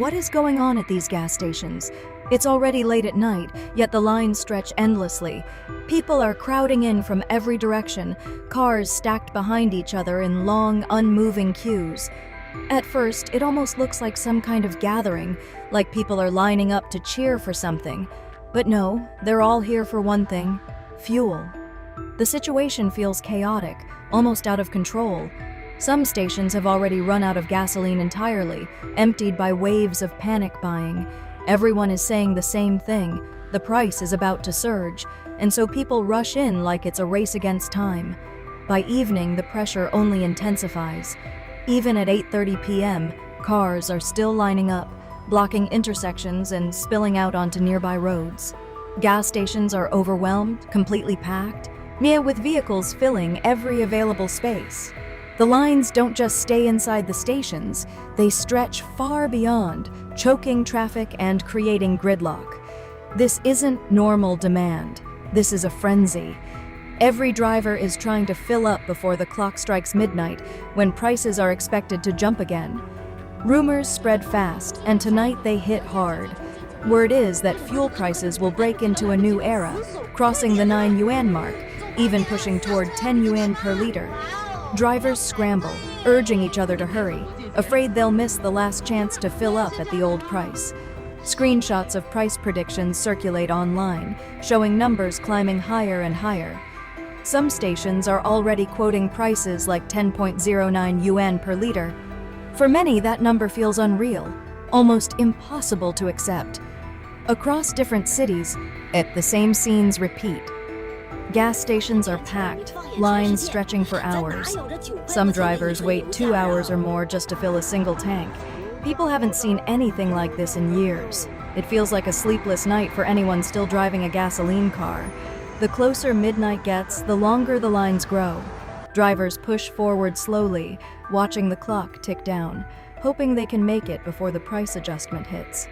what is going on at these gas stations? It's already late at night, yet the lines stretch endlessly. People are crowding in from every direction, cars stacked behind each other in long, unmoving queues. At first, it almost looks like some kind of gathering, like people are lining up to cheer for something. But no, they're all here for one thing: fuel. The situation feels chaotic, almost out of control. Some stations have already run out of gasoline entirely, emptied by waves of panic buying. Everyone is saying the same thing: the price is about to surge, and so people rush in like it's a race against time. By evening, the pressure only intensifies. Even at 8:30 p.m., cars are still lining up, blocking intersections and spilling out onto nearby roads. Gas stations are overwhelmed, completely packed, with vehicles filling every available space. The lines don't just stay inside the stations, they stretch far beyond, choking traffic and creating gridlock. This isn't normal demand. This is a frenzy. Every driver is trying to fill up before the clock strikes midnight, when prices are expected to jump again. Rumors spread fast, and tonight they hit hard. Word is that fuel prices will break into a new era, crossing the 9 yuan mark, even pushing toward 10 yuan per liter. Drivers scramble, urging each other to hurry, afraid they'll miss the last chance to fill up at the old price. Screenshots of price predictions circulate online, showing numbers climbing higher and higher. Some stations are already quoting prices like 10.09 yuan per liter. For many, that number feels unreal, almost impossible to accept. Across different cities, the same scenes repeat. Gas stations are packed, lines stretching for hours. Some drivers wait 2 hours or more just to fill a single tank. People haven't seen anything like this in years. It feels like a sleepless night for anyone still driving a gasoline car. The closer midnight gets, the longer the lines grow. Drivers push forward slowly, watching the clock tick down, hoping they can make it before the price adjustment hits.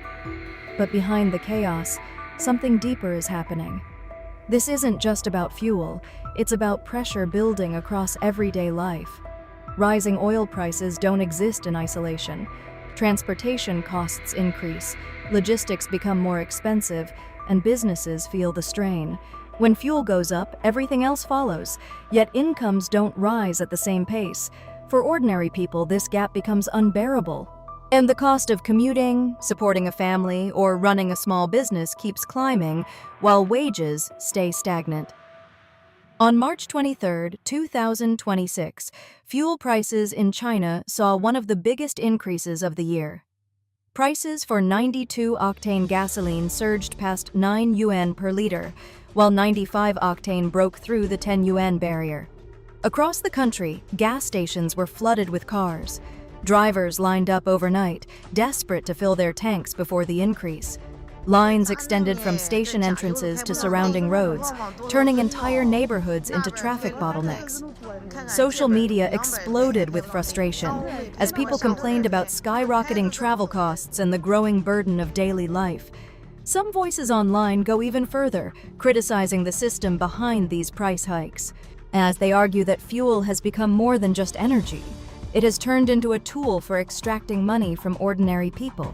But behind the chaos, something deeper is happening. This isn't just about fuel, it's about pressure building across everyday life. Rising oil prices don't exist in isolation. Transportation costs increase, logistics become more expensive, and businesses feel the strain. When fuel goes up, everything else follows, yet incomes don't rise at the same pace. For ordinary people, this gap becomes unbearable. And the cost of commuting, supporting a family, or running a small business keeps climbing, while wages stay stagnant. On March 23, 2026, fuel prices in China saw one of the biggest increases of the year. Prices for 92-octane gasoline surged past 9 yuan per liter, while 95-octane broke through the 10 yuan barrier. Across the country, gas stations were flooded with cars. Drivers lined up overnight, desperate to fill their tanks before the increase. Lines extended from station entrances to surrounding roads, turning entire neighborhoods into traffic bottlenecks. Social media exploded with frustration as people complained about skyrocketing travel costs and the growing burden of daily life. Some voices online go even further, criticizing the system behind these price hikes, as they argue that fuel has become more than just energy. It has turned into a tool for extracting money from ordinary people.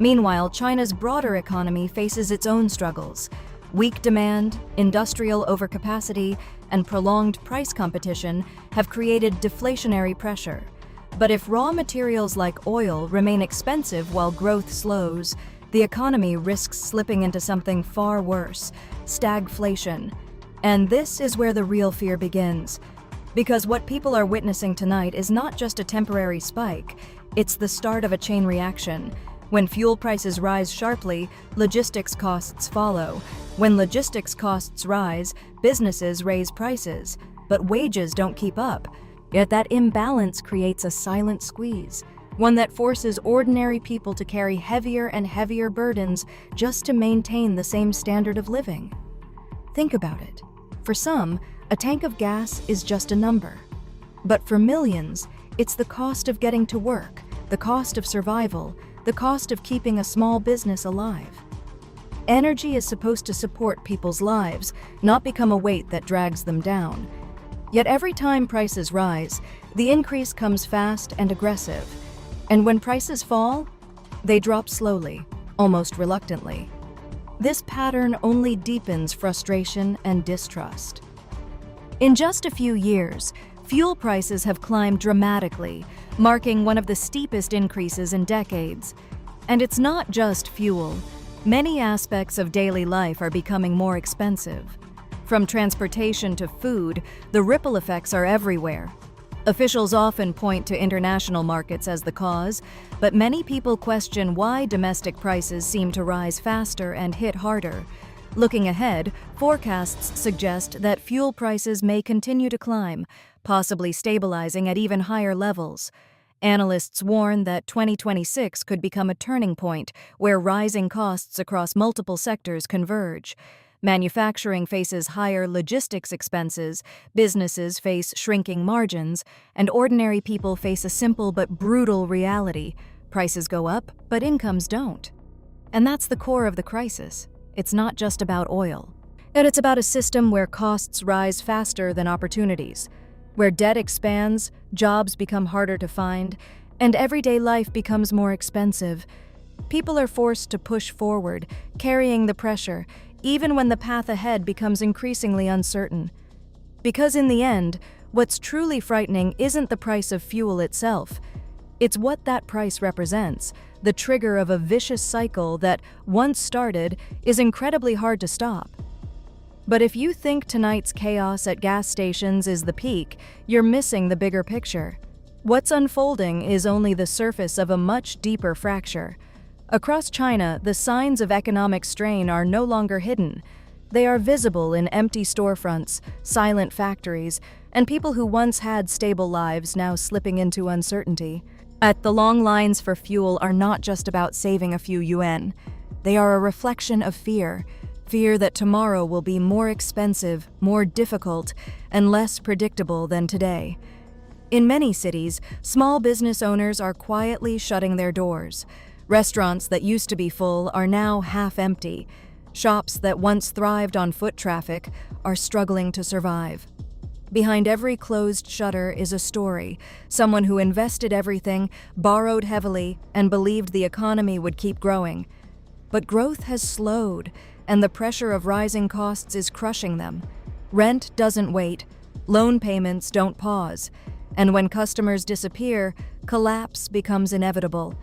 Meanwhile, China's broader economy faces its own struggles. Weak demand, industrial overcapacity, and prolonged price competition have created deflationary pressure. But if raw materials like oil remain expensive while growth slows, the economy risks slipping into something far worse: stagflation. And this is where the real fear begins. Because what people are witnessing tonight is not just a temporary spike, it's the start of a chain reaction. When fuel prices rise sharply, logistics costs follow. When logistics costs rise, businesses raise prices, but wages don't keep up. Yet that imbalance creates a silent squeeze, one that forces ordinary people to carry heavier and heavier burdens just to maintain the same standard of living. Think about it. For some, a tank of gas is just a number. But for millions, it's the cost of getting to work, the cost of survival, the cost of keeping a small business alive. Energy is supposed to support people's lives, not become a weight that drags them down. Yet every time prices rise, the increase comes fast and aggressive. And when prices fall, They drop slowly, almost reluctantly. This pattern only deepens frustration and distrust. In just a few years, fuel prices have climbed dramatically, marking one of the steepest increases in decades. And it's not just fuel. Many aspects of daily life are becoming more expensive. From transportation to food, the ripple effects are everywhere. Officials often point to international markets as the cause, but many people question why domestic prices seem to rise faster and hit harder. Looking ahead, forecasts suggest that fuel prices may continue to climb, possibly stabilizing at even higher levels. Analysts warn that 2026 could become a turning point where rising costs across multiple sectors converge. Manufacturing faces higher logistics expenses, businesses face shrinking margins, and ordinary people face a simple but brutal reality. Prices go up, but incomes don't. And that's the core of the crisis. It's not just about oil. It's about a system where costs rise faster than opportunities, where debt expands, jobs become harder to find, and everyday life becomes more expensive. People are forced to push forward, carrying the pressure, even when the path ahead becomes increasingly uncertain. Because in the end, what's truly frightening isn't the price of fuel itself. It's what that price represents, the trigger of a vicious cycle that, once started, is incredibly hard to stop. But if you think tonight's chaos at gas stations is the peak, you're missing the bigger picture. What's unfolding is only the surface of a much deeper fracture. Across China, the signs of economic strain are no longer hidden. They are visible in empty storefronts, silent factories, and people who once had stable lives now slipping into uncertainty. The long lines for fuel are not just about saving a few yuan. They are a reflection of fear. Fear that tomorrow will be more expensive, more difficult, and less predictable than today. In many cities, small business owners are quietly shutting their doors. Restaurants that used to be full are now half empty. Shops that once thrived on foot traffic are struggling to survive. Behind every closed shutter is a story, someone who invested everything, borrowed heavily, and believed the economy would keep growing. But growth has slowed, and the pressure of rising costs is crushing them. Rent doesn't wait, loan payments don't pause, and when customers disappear, collapse becomes inevitable.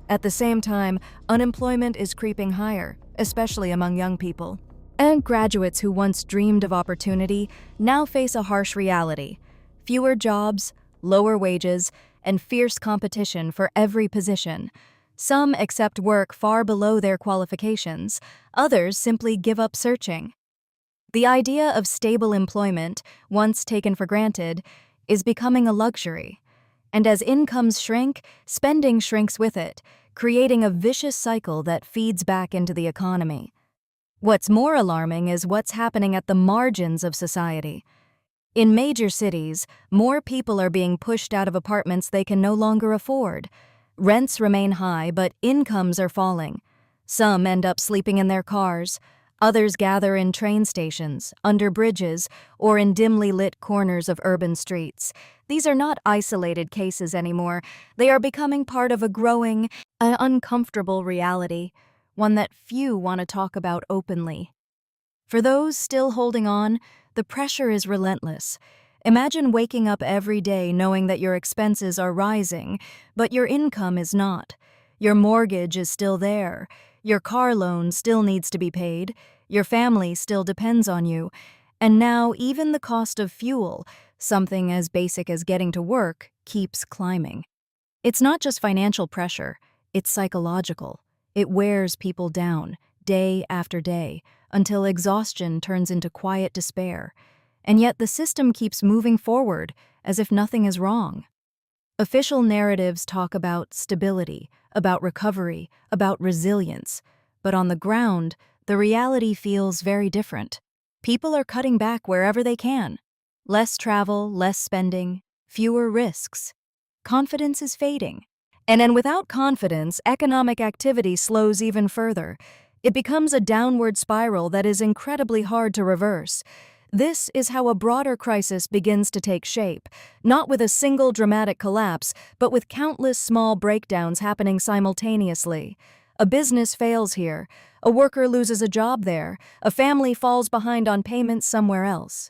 At the same time, unemployment is creeping higher, especially among young people. And graduates who once dreamed of opportunity now face a harsh reality: fewer jobs, lower wages, and fierce competition for every position. Some accept work far below their qualifications, others simply give up searching. The idea of stable employment, once taken for granted, is becoming a luxury. And as incomes shrink, spending shrinks with it, creating a vicious cycle that feeds back into the economy. What's more alarming is what's happening at the margins of society. In major cities, more people are being pushed out of apartments they can no longer afford. Rents remain high, but incomes are falling. Some end up sleeping in their cars. Others gather in train stations, under bridges, or in dimly lit corners of urban streets. These are not isolated cases anymore. They are becoming part of a growing, uncomfortable reality, one that few want to talk about openly. For those still holding on, the pressure is relentless. Imagine waking up every day knowing that your expenses are rising, but your income is not. Your mortgage is still there. Your car loan still needs to be paid. Your family still depends on you. And now even the cost of fuel, something as basic as getting to work, keeps climbing. It's not just financial pressure, it's psychological. It wears people down, day after day, until exhaustion turns into quiet despair. And yet the system keeps moving forward as if nothing is wrong. Official narratives talk about stability, about recovery, about resilience. But on the ground, the reality feels very different. People are cutting back wherever they can. Less travel, less spending, fewer risks. Confidence is fading. And then without confidence, economic activity slows even further. It becomes a downward spiral that is incredibly hard to reverse. This is how a broader crisis begins to take shape, not with a single dramatic collapse, but with countless small breakdowns happening simultaneously. A business fails here, a worker loses a job there, a family falls behind on payments somewhere else.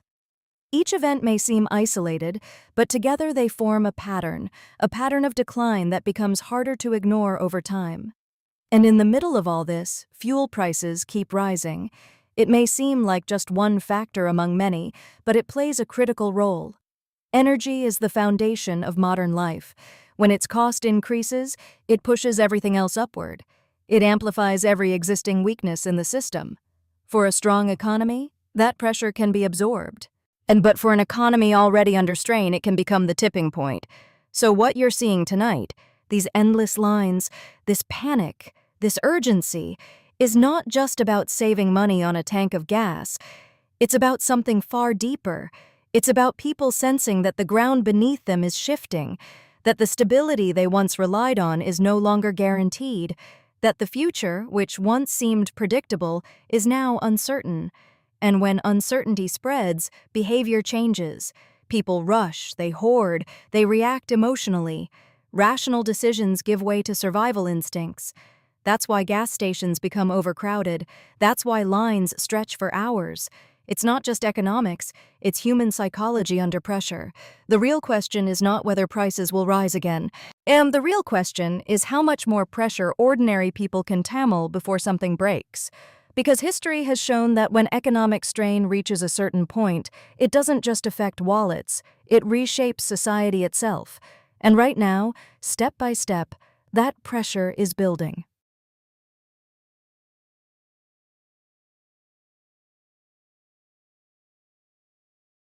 Each event may seem isolated, but together they form a pattern of decline that becomes harder to ignore over time. And in the middle of all this, fuel prices keep rising. It may seem like just one factor among many, but it plays a critical role. Energy is the foundation of modern life. When its cost increases, it pushes everything else upward. It amplifies every existing weakness in the system. For a strong economy, that pressure can be absorbed. But for an economy already under strain, it can become the tipping point. So what you're seeing tonight, these endless lines, this panic, this urgency, is not just about saving money on a tank of gas. It's about something far deeper. It's about people sensing that the ground beneath them is shifting, that the stability they once relied on is no longer guaranteed, that the future, which once seemed predictable, is now uncertain. And when uncertainty spreads, behavior changes. People rush, they hoard, they react emotionally. Rational decisions give way to survival instincts. That's why gas stations become overcrowded. That's why lines stretch for hours. It's not just economics, it's human psychology under pressure. The real question is not whether prices will rise again. And the real question is how much more pressure ordinary people can tamel before something breaks. Because history has shown that when economic strain reaches a certain point, it doesn't just affect wallets, it reshapes society itself. And right now, step by step, that pressure is building.